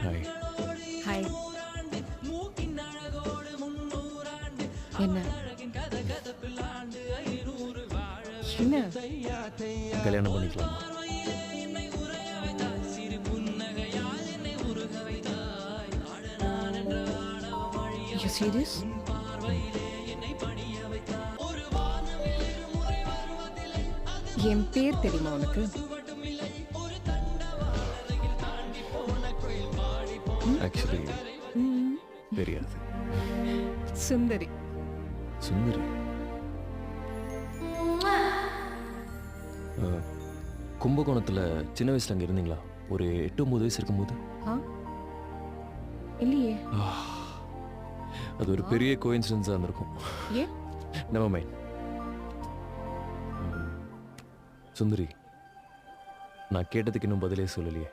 Hi. Hi. என்ன என்ன கல்யாணம் பண்ணிக்கலாமா? You serious? என் பேர் தெரியுமா உனக்கு? ஆக்சுவலி தெரியாது. சுந்தரி. சுந்தரி. கும்பகோணத்தில் சின்ன வயசில் அங்கே இருந்தீங்களா? ஒரு 8-9 வயசு இருக்கும்போது. ஆ இல்லையே. அது ஒரு பெரிய கோயின்சிடன்ஸாக இருந்திருக்கும். ஏன்? Never mind. சுந்தரி, நான் கேட்டதுக்கு இன்னும் பதிலே சொல்லலையே.